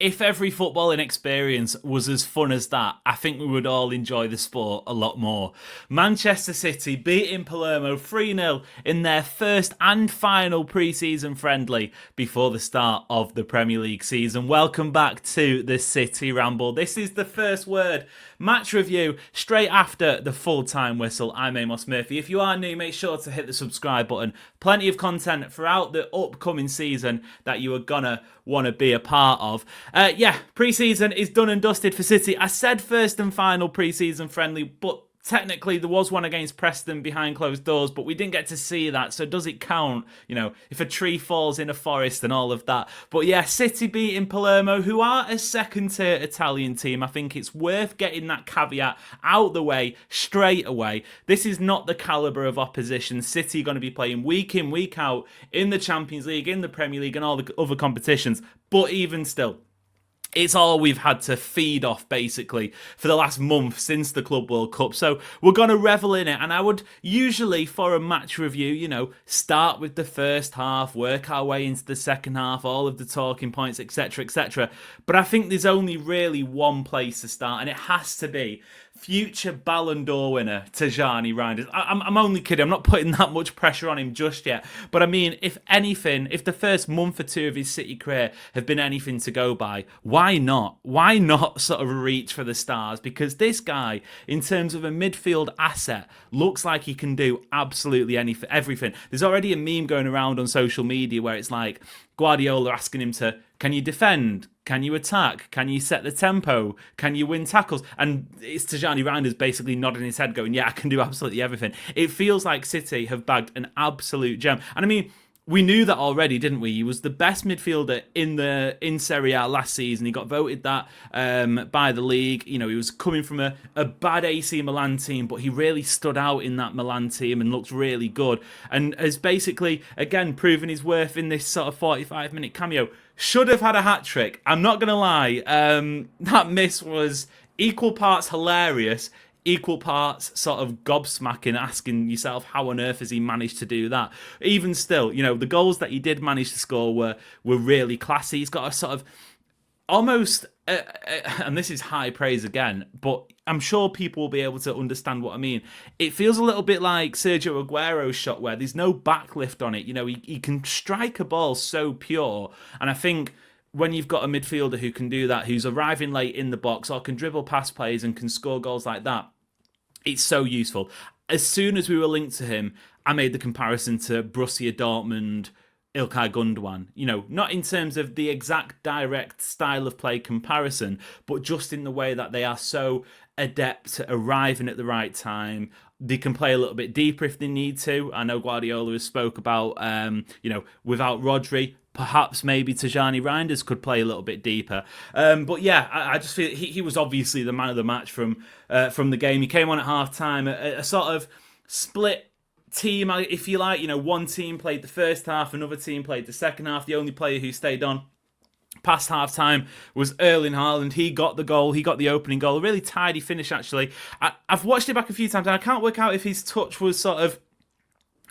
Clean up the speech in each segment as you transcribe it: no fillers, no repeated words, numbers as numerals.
if every footballing experience was as fun as that, I think we would all enjoy the sport a lot more. Manchester City beating Palermo 3-0 in their first and final pre-season friendly before the start of the Premier League season. Welcome back to the City Ramble. This is the first word match review straight after the full-time whistle. I'm Amos Murphy. If you are new, make sure to hit the subscribe button. Plenty of content throughout the upcoming season that you are gonna want to be a part of. Pre-season is done and dusted for City. I said first and final pre-season friendly, but technically there was one against Preston behind closed doors, but we didn't get to see that, so does it count? You know, if a tree falls in a forest and all of that. But yeah, City beating Palermo, who are a second-tier Italian team. I think it's worth getting that caveat out the way straight away. This is not the calibre of opposition City are going to be playing week in, week out in the Champions League, in the Premier League and all the other competitions. But even still, it's all we've had to feed off, basically, for the last month since the Club World Cup. So we're going to revel in it. And I would usually, for a match review, start with the first half, work our way into the second half, all of the talking points, etc., etc. But I think there's only really one place to start, and it has to be future Ballon d'Or winner Tijjani Reijnders. I'm only kidding. I'm not putting that much pressure on him just yet. But I mean, if anything, if the first month or two of his City career have been anything to go by, why not? Why not sort of reach for the stars? Because this guy, in terms of a midfield asset, looks like he can do absolutely everything. There's already a meme going around on social media where it's like Guardiola asking him to, can you defend? Can you attack? Can you set the tempo? Can you win tackles? And it's Tijjani Reijnders basically nodding his head going, yeah, I can do absolutely everything. It feels like City have bagged an absolute gem. And I mean, we knew that already, didn't we? He was the best midfielder in Serie A last season. He got voted that by the league. You know, he was coming from a bad AC Milan team, but he really stood out in that Milan team and looked really good. And has basically, again, proven his worth in this sort of 45-minute cameo. Should have had a hat-trick. I'm not going to lie. That miss was equal parts hilarious, equal parts sort of gobsmacking, asking yourself how on earth has he managed to do that. Even still, the goals that he did manage to score were really classy. He's got a sort of almost, and this is high praise again, but I'm sure people will be able to understand what I mean. It feels a little bit like Sergio Aguero's shot where there's no backlift on it. He can strike a ball so pure, and I think when you've got a midfielder who can do that, who's arriving late in the box or can dribble past players and can score goals like that, it's so useful. As soon as we were linked to him, I made the comparison to Borussia Dortmund, Ilkay Gundogan. Not in terms of the exact direct style of play comparison, but just in the way that they are so adept at arriving at the right time. They can play a little bit deeper if they need to. I know Guardiola has spoke about, without Rodri, perhaps maybe Tijjani Reijnders could play a little bit deeper. But yeah, I just feel he was obviously the man of the match from the game. He came on at half-time, a sort of split team, if you like. One team played the first half, another team played the second half. The only player who stayed on past half-time was Erling Haaland. He got the goal. He got the opening goal. A really tidy finish, actually. I've watched it back a few times, and I can't work out if his touch was sort of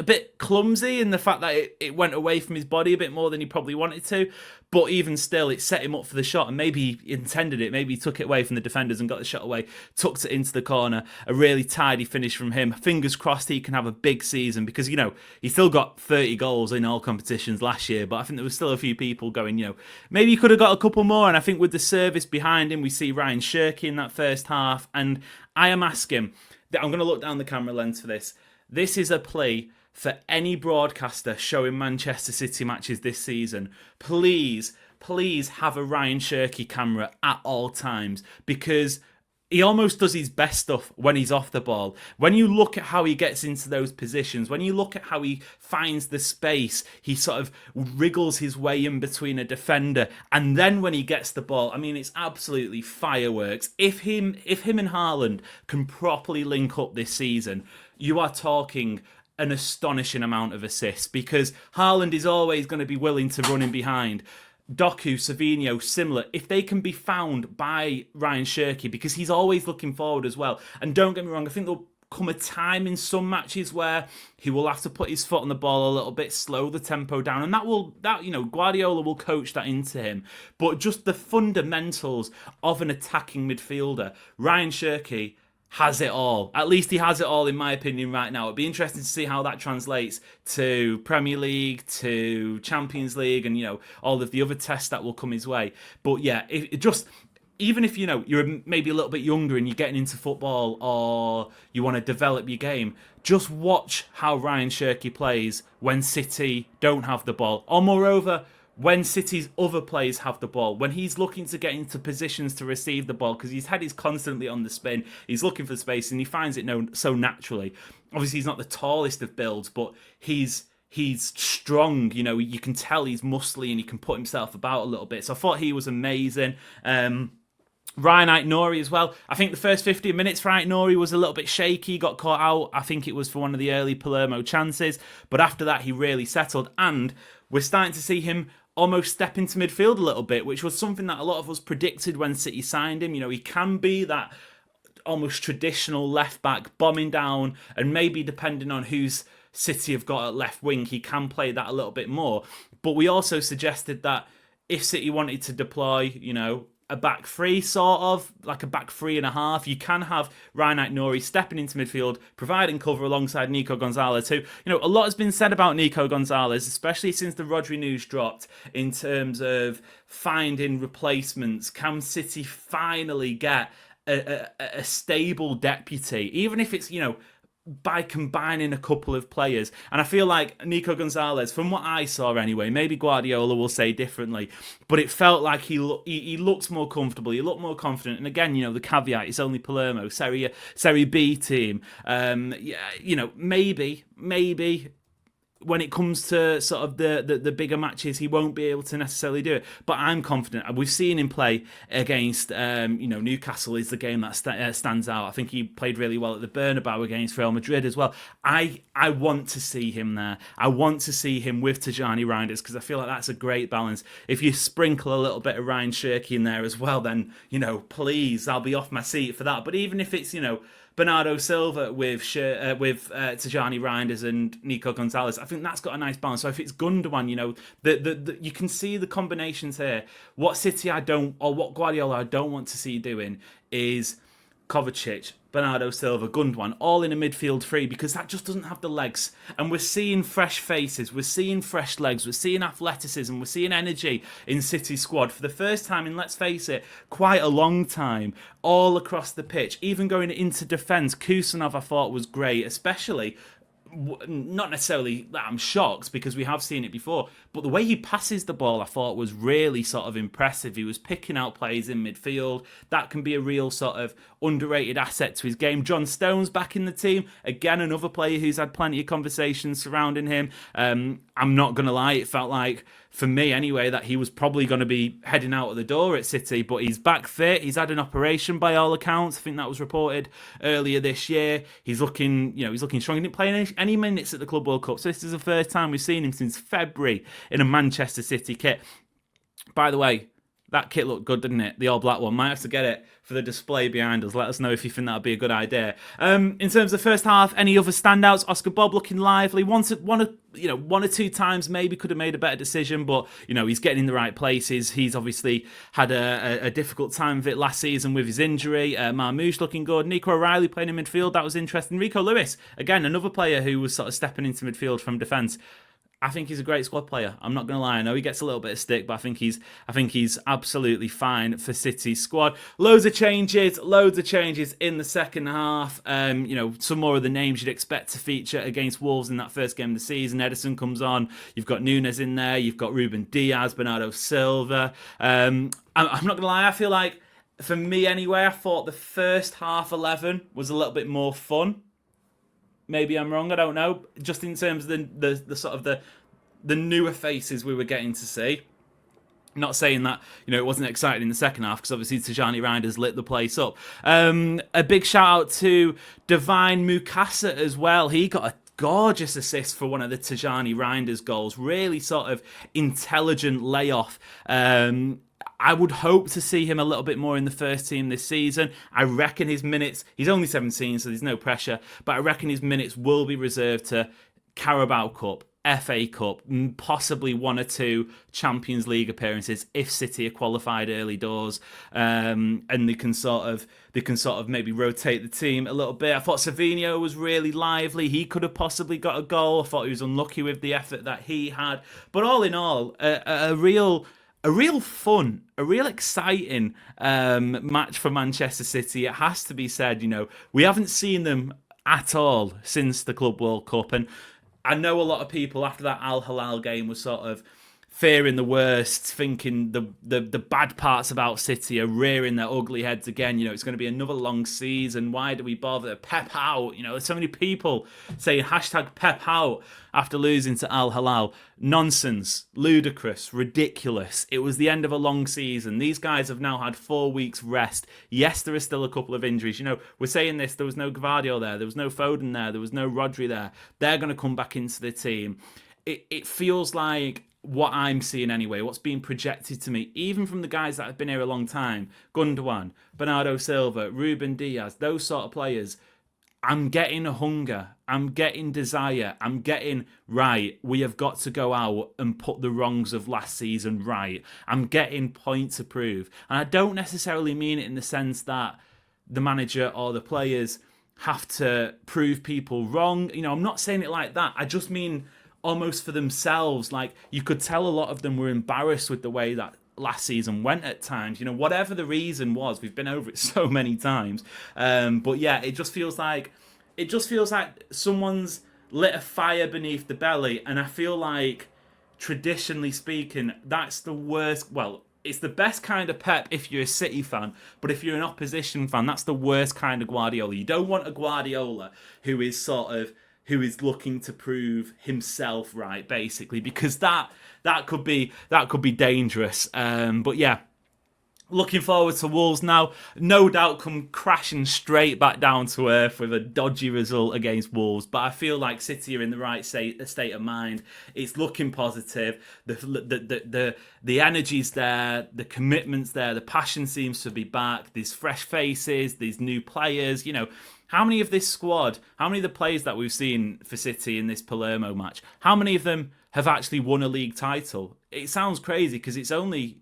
a bit clumsy in the fact that it went away from his body a bit more than he probably wanted to. But even still, it set him up for the shot, and maybe he intended it. Maybe he took it away from the defenders and got the shot away, tucked it into the corner. A really tidy finish from him. Fingers crossed he can have a big season, because, he still got 30 goals in all competitions last year, but I think there was still a few people going, maybe he could have got a couple more. And I think with the service behind him, we see Ryan Cherki in that first half. And I am asking, I'm going to look down the camera lens for this. This is a plea for any broadcaster showing Manchester City matches this season. Please have a Ryan Cherki camera at all times, because he almost does his best stuff when he's off the ball. When you look at how he gets into those positions, when you look at how he finds the space, he sort of wriggles his way in between a defender, and then when he gets the ball, I mean, it's absolutely fireworks. If him and Haaland can properly link up this season, you are talking an astonishing amount of assists, because Haaland is always going to be willing to run in behind. Doku, Savinho, similar. If they can be found by Ryan Cherki, because he's always looking forward as well. And don't get me wrong, I think there'll come a time in some matches where he will have to put his foot on the ball a little bit, slow the tempo down, and Guardiola will coach that into him. But just the fundamentals of an attacking midfielder, Ryan Cherki has it all. At least he has it all, in my opinion, right now. It'd be interesting to see how that translates to Premier League, to Champions League, and all of the other tests that will come his way. But yeah, even if you're maybe a little bit younger and you're getting into football or you want to develop your game, just watch how Ryan Cherki plays when City don't have the ball. Or moreover, when City's other players have the ball, when he's looking to get into positions to receive the ball, because his head is constantly on the spin, he's looking for space and he finds it so naturally. Obviously, he's not the tallest of builds, but he's strong. You can tell he's muscly and he can put himself about a little bit. So I thought he was amazing. Rayan Aït-Nouri as well. I think the first 15 minutes for Aït-Nouri was a little bit shaky, got caught out. I think it was for one of the early Palermo chances. But after that, he really settled. And we're starting to see him almost step into midfield a little bit, which was something that a lot of us predicted when City signed him. He can be that almost traditional left-back, bombing down, and maybe depending on who's City have got at left wing, he can play that a little bit more. But we also suggested that if City wanted to deploy, a back three, sort of like a back 3.5. You can have Rayan Aït-Nouri stepping into midfield, providing cover alongside Nico Gonzalez, who, a lot has been said about Nico Gonzalez, especially since the Rodri news dropped, in terms of finding replacements. Can City finally get a stable deputy, even if it's, by combining a couple of players? And I feel like Nico Gonzalez, from what I saw anyway, maybe Guardiola will say differently, but it felt like he looks more comfortable, he looked more confident. And again, the caveat, it's only Palermo, Serie B team. Maybe when it comes to sort of the bigger matches, he won't be able to necessarily do it. But I'm confident. We've seen him play against, Newcastle is the game that stands out. I think he played really well at the Bernabeu against Real Madrid as well. I want to see him there. I want to see him with Tijjani Reijnders, because I feel like that's a great balance. If you sprinkle a little bit of Ryan Cherki in there as well, then, please, I'll be off my seat for that. But even if it's, Bernardo Silva with Tijjani Reijnders and Nico Gonzalez, I think that's got a nice balance. So if it's Gundogan, you can see the combinations here. What Guardiola I don't want to see doing is Kovacic, Bernardo Silva, Gundogan, all in a midfield three, because that just doesn't have the legs. And we're seeing fresh faces, we're seeing fresh legs, we're seeing athleticism, we're seeing energy in City's squad for the first time in, let's face it, quite a long time, all across the pitch. Even going into defence, Kusanov I thought was great, especially, not necessarily that I'm shocked because we have seen it before, but the way he passes the ball I thought was really sort of impressive. He was picking out plays in midfield. That can be a real sort of underrated asset to his game. John Stones back in the team. Again, another player who's had plenty of conversations surrounding him. I'm not going to lie, it felt like, for me anyway, that he was probably going to be heading out of the door at City, but he's back fit. He's had an operation by all accounts. I think that was reported earlier this year. He's looking strong. He didn't play any minutes at the Club World Cup, so this is the first time we've seen him since February in a Manchester City kit. By the way, that kit looked good, didn't it? The all black one. Might have to get it for the display behind us. Let us know if you think that would be a good idea. In terms of the first half, any other standouts? Oscar Bob looking lively. One or two times maybe could have made a better decision, but he's getting in the right places. He's obviously had a difficult time of it last season with his injury. Marmoush looking good. Nico O'Reilly playing in midfield. That was interesting. Rico Lewis, again, another player who was sort of stepping into midfield from defence. I think he's a great squad player. I'm not going to lie. I know he gets a little bit of stick, but I think he's absolutely fine for City's squad. Loads of changes in the second half. Some more of the names you'd expect to feature against Wolves in that first game of the season. Ederson comes on. You've got Nunes in there. You've got Ruben Diaz, Bernardo Silva. I'm not going to lie. I feel like, for me anyway, I thought the first half 11 was a little bit more fun. Maybe I'm wrong, I don't know. Just in terms of the sort of the newer faces we were getting to see. Not saying that, it wasn't exciting in the second half, because obviously Tijjani Reijnders lit the place up. A big shout out to Divine Mukasa as well. He got a gorgeous assist for one of the Tijjani Reijnders goals. Really sort of intelligent layoff. I would hope to see him a little bit more in the first team this season. I reckon his minutes, he's only 17, so there's no pressure, but I reckon his minutes will be reserved to Carabao Cup, FA Cup, possibly 1 or 2 Champions League appearances if City are qualified early doors, and they can sort of maybe rotate the team a little bit. I thought Savinho was really lively. He could have possibly got a goal. I thought he was unlucky with the effort that he had. But all in all, a real fun, a real exciting match for Manchester City. It has to be said, we haven't seen them at all since the Club World Cup, and I know a lot of people after that Al Hilal game were sort of fearing the worst, thinking the bad parts about City are rearing their ugly heads again. It's going to be another long season. Why do we bother? Pep out. There's so many people saying hashtag Pep out after losing to Al Hilal. Nonsense, ludicrous, ridiculous. It was the end of a long season. These guys have now had 4 weeks rest. Yes, there are still a couple of injuries. We're saying this, there was no Gvardiol there, there was no Foden there was no Rodri there. They're going to come back into the team. It feels like what I'm seeing anyway, what's being projected to me, even from the guys that have been here a long time, Gundogan, Bernardo Silva, Ruben Diaz, those sort of players, I'm getting a hunger, I'm getting desire, I'm getting, right, we have got to go out and put the wrongs of last season right. I'm getting point to prove. And I don't necessarily mean it in the sense that the manager or the players have to prove people wrong. I'm not saying it like that. I just mean almost for themselves. Like, you could tell a lot of them were embarrassed with the way that last season went at times. Whatever the reason was, we've been over it so many times. But yeah, it just feels like someone's lit a fire beneath the belly, and I feel like, traditionally speaking, that's the worst. Well, it's the best kind of Pep if you're a City fan, but if you're an opposition fan, that's the worst kind of Guardiola. You don't want a Guardiola who is looking to prove himself right, basically, because that could be dangerous. But yeah, looking forward to Wolves now. No doubt come crashing straight back down to earth with a dodgy result against Wolves. But I feel like City are in the right state of mind. It's looking positive. The energy's there. The commitment's there. The passion seems to be back. These fresh faces. These new players. How many of this squad, how many of the players that we've seen for City in this Palermo match, how many of them have actually won a league title? It sounds crazy because it's only,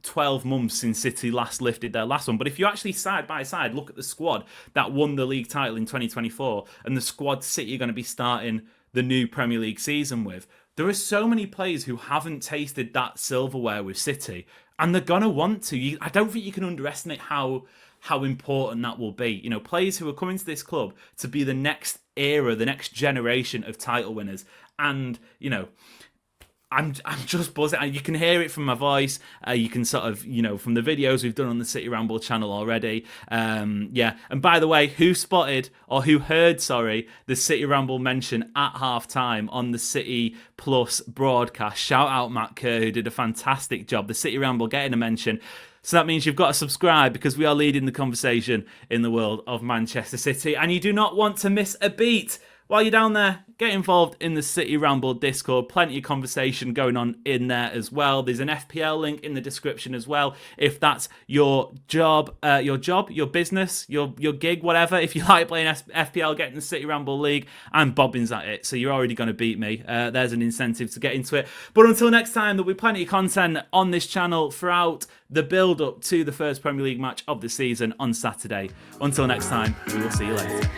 12 months since City last lifted their last one. But if you actually side by side look at the squad that won the league title in 2024 and the squad City are going to be starting the new Premier League season with, there are so many players who haven't tasted that silverware with City, and they're going to want to. I don't think you can underestimate how important that will be. Players who are coming to this club to be the next era, the next generation of title winners. And, I'm just buzzing. You can hear it from my voice. You can sort of, from the videos we've done on the City Ramble channel already. Yeah. And by the way, who heard, the City Ramble mention at half-time on the City Plus broadcast? Shout out Matt Kerr, who did a fantastic job. The City Ramble getting a mention. So that means you've got to subscribe, because we are leading the conversation in the world of Manchester City. And you do not want to miss a beat. While you're down there, get involved in the City Ramble Discord. Plenty of conversation going on in there as well. There's an FPL link in the description as well. If that's your job, your business, your gig, whatever. If you like playing FPL, get in the City Ramble League. I'm bobbins at it, so you're already going to beat me. There's an incentive to get into it. But until next time, there'll be plenty of content on this channel throughout the build-up to the first Premier League match of the season on Saturday. Until next time, we will see you later.